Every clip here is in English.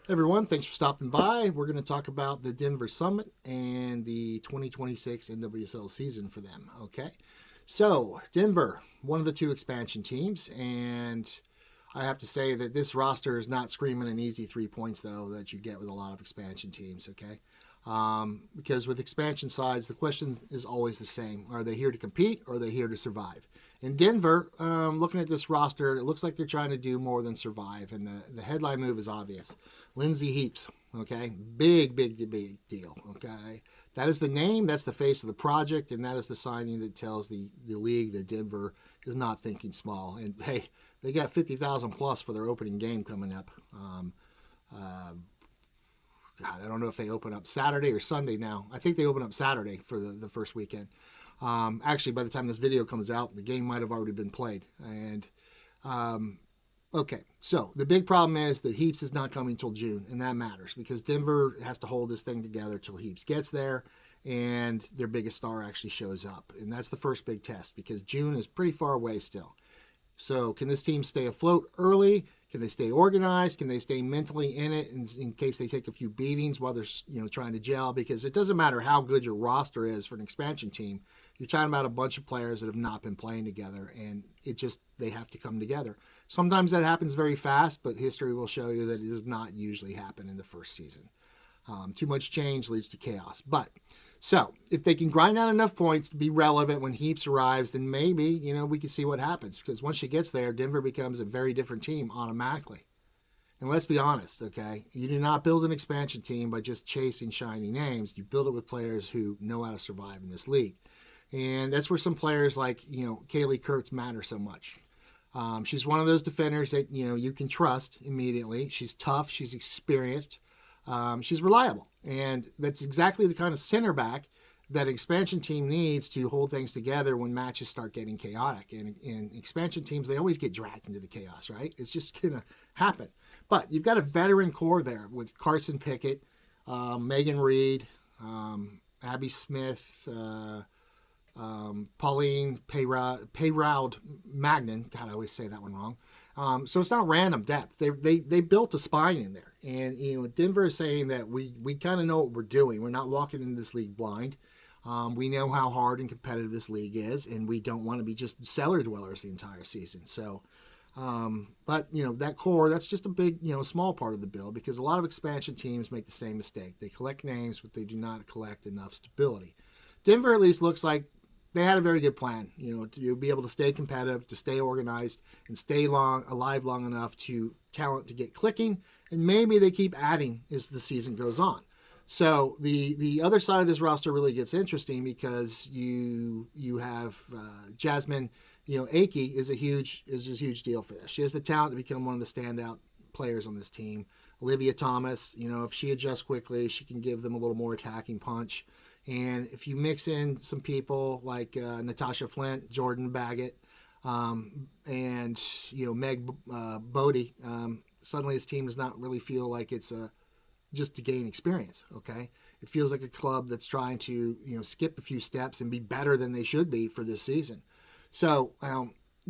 Everyone, thanks for stopping by. We're going to talk about the Denver Summit and the 2026 NWSL season for them. Okay, so Denver, one of the two expansion teams, and I have to say that this roster is not screaming an easy 3 points though that you get with a lot of expansion teams. Okay, because with expansion sides, the question is always the same: are they here to compete or are they here to survive? In Denver, looking at this roster, it looks like they're trying to do more than survive, and the headline move is obvious. Lindsay Heaps, okay? Big deal, okay? That is the name, that's the face of the project, and that is the signing that tells the league that Denver is not thinking small. And hey, they got 50,000 plus for their opening game coming up. Uh, God, I don't know if they open up Saturday or Sunday now. I think they open up Saturday for the first weekend. Actually, by the time this video comes out, the game might have already been played. And okay, so the big problem is that Heaps is not coming till June, and that matters because Denver has to hold this thing together till Heaps gets there and their biggest star actually shows up. And that's the first big test because June is pretty far away still. So can this team stay afloat early? Can they stay organized? Can they stay mentally in it in case they take a few beatings while they're trying to gel? Because it doesn't matter how good your roster is for an expansion team. You're talking about a bunch of players that have not been playing together, and they have to come together. Sometimes that happens very fast, but history will show you that it does not usually happen in the first season. Too much change leads to chaos. But so if they can grind out enough points to be relevant when Heaps arrives, then maybe we can see what happens. Because once she gets there, Denver becomes a very different team automatically. And let's be honest, okay? You do not build an expansion team by just chasing shiny names. You build it with players who know how to survive in this league. And that's where some players like, Kaylee Kurtz matter so much. She's one of those defenders that, you can trust immediately. She's tough. She's experienced. She's reliable. And that's exactly the kind of center back that an expansion team needs to hold things together when matches start getting chaotic. And expansion teams, they always get dragged into the chaos, right? It's just going to happen. But you've got a veteran core there with Carson Pickett, Megan Reed, Abby Smith, Pauline Payroud Magnan. God, I always say that one wrong. So it's not random depth. They built a spine in there, and Denver is saying that we kind of know what we're doing. We're not walking into this league blind. We know how hard and competitive this league is, and we don't want to be just cellar dwellers the entire season. So, but that core, that's just a big small part of the build because a lot of expansion teams make the same mistake. They collect names, but they do not collect enough stability. Denver at least looks like they had a very good plan, to be able to stay competitive, to stay organized, and stay alive long enough to talent to get clicking, and maybe they keep adding as the season goes on. So the other side of this roster really gets interesting because you have Jasmine, Akey is a huge deal for this. She has the talent to become one of the standout players on this team. Olivia Thomas, if she adjusts quickly, she can give them a little more attacking punch. And if you mix in some people like Natasha Flint, Jordan Baggett, and Meg Bodie, suddenly his team does not really feel like it's just to gain experience. Okay, it feels like a club that's trying to skip a few steps and be better than they should be for this season. So,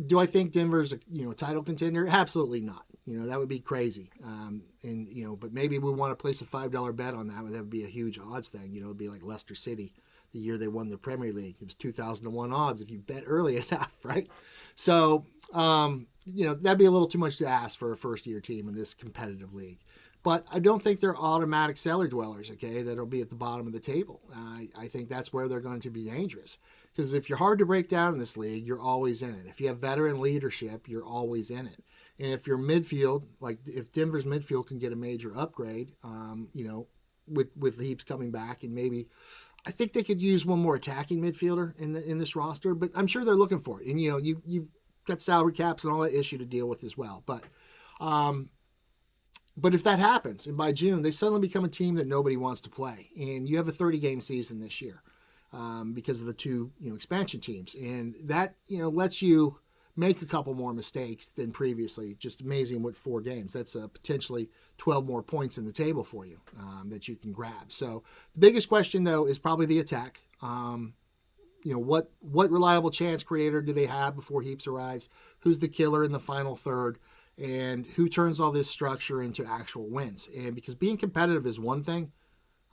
do I think Denver's a title contender? Absolutely not. That would be crazy. But maybe we want to place a $5 bet on that. That would be a huge odds thing. It'd be like Leicester City the year they won the Premier League. It was 2,000 to 1 odds if you bet early enough, right? So, that'd be a little too much to ask for a first-year team in this competitive league. But I don't think they're automatic cellar dwellers, okay, that'll be at the bottom of the table. I think that's where they're going to be dangerous. Because if you're hard to break down in this league, you're always in it. If you have veteran leadership, you're always in it. And if your midfield, like if Denver's midfield can get a major upgrade, with the Heaps coming back, and maybe I think they could use one more attacking midfielder in this roster. But I'm sure they're looking for it. And you've got salary caps and all that issue to deal with as well. But if that happens, and by June they suddenly become a team that nobody wants to play, and you have a 30-game season this year because of the two expansion teams, and that lets you make a couple more mistakes than previously. Just amazing what 4 games. That's potentially 12 more points in the table for you that you can grab. So the biggest question, though, is probably the attack. What reliable chance creator do they have before Heaps arrives? Who's the killer in the final third? and who turns all this structure into actual wins. And because being competitive is one thing,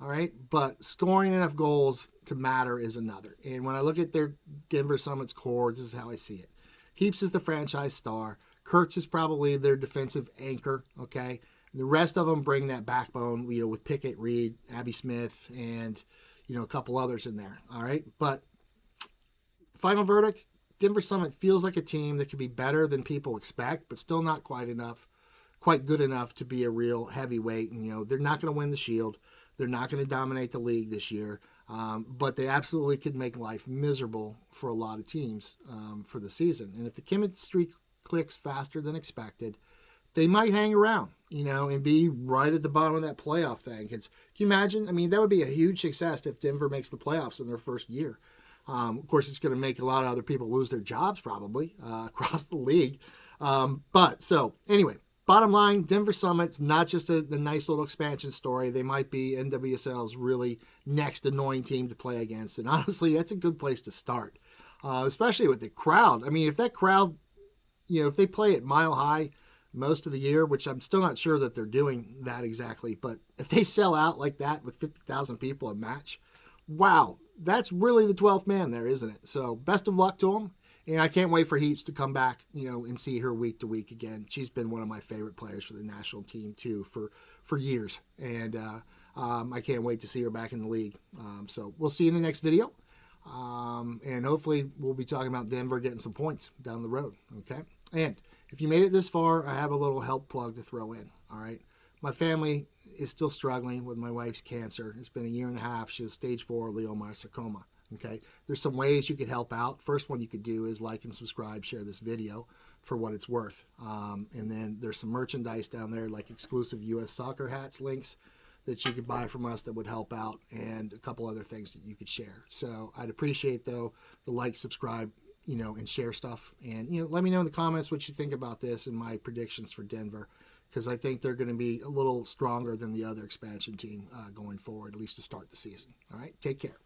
all right, but scoring enough goals to matter is another. And when I look at their Denver Summit's core, this is how I see it. Heaps is the franchise star. Kurtz is probably their defensive anchor, okay? The rest of them bring that backbone, with Pickett, Reed, Abby Smith, and, a couple others in there, all right? But final verdict, Denver Summit feels like a team that could be better than people expect, but still not quite good enough to be a real heavyweight. And, they're not going to win the Shield. They're not going to dominate the league this year, but they absolutely could make life miserable for a lot of teams for the season. And if the chemistry clicks faster than expected, they might hang around, and be right at the bottom of that playoff thing. Can you imagine? I mean, that would be a huge success if Denver makes the playoffs in their first year. Of course, it's going to make a lot of other people lose their jobs probably across the league. Anyway, bottom line, Denver Summit's not just a nice little expansion story. They might be NWSL's really next annoying team to play against. And honestly, that's a good place to start, especially with the crowd. I mean, if that crowd, if they play at Mile High most of the year, which I'm still not sure that they're doing that exactly, but if they sell out like that with 50,000 people a match, wow, that's really the 12th man there, isn't it? So best of luck to them. And I can't wait for Heaps to come back, and see her week to week again. She's been one of my favorite players for the national team, too, for years. And I can't wait to see her back in the league. So we'll see you in the next video. And hopefully we'll be talking about Denver getting some points down the road, okay? And if you made it this far, I have a little help plug to throw in, all right? My family is still struggling with my wife's cancer. It's been a year and a half. She has stage 4 leiomyosarcoma. Okay, there's some ways you could help out. First one you could do is like and subscribe, share this video for what it's worth. And then there's some merchandise down there, like exclusive U.S. soccer hats links that you could buy from us that would help out, and a couple other things that you could share. So I'd appreciate, though, the like, subscribe, and share stuff. And, let me know in the comments what you think about this and my predictions for Denver, because I think they're going to be a little stronger than the other expansion team going forward, at least to start the season. All right, take care.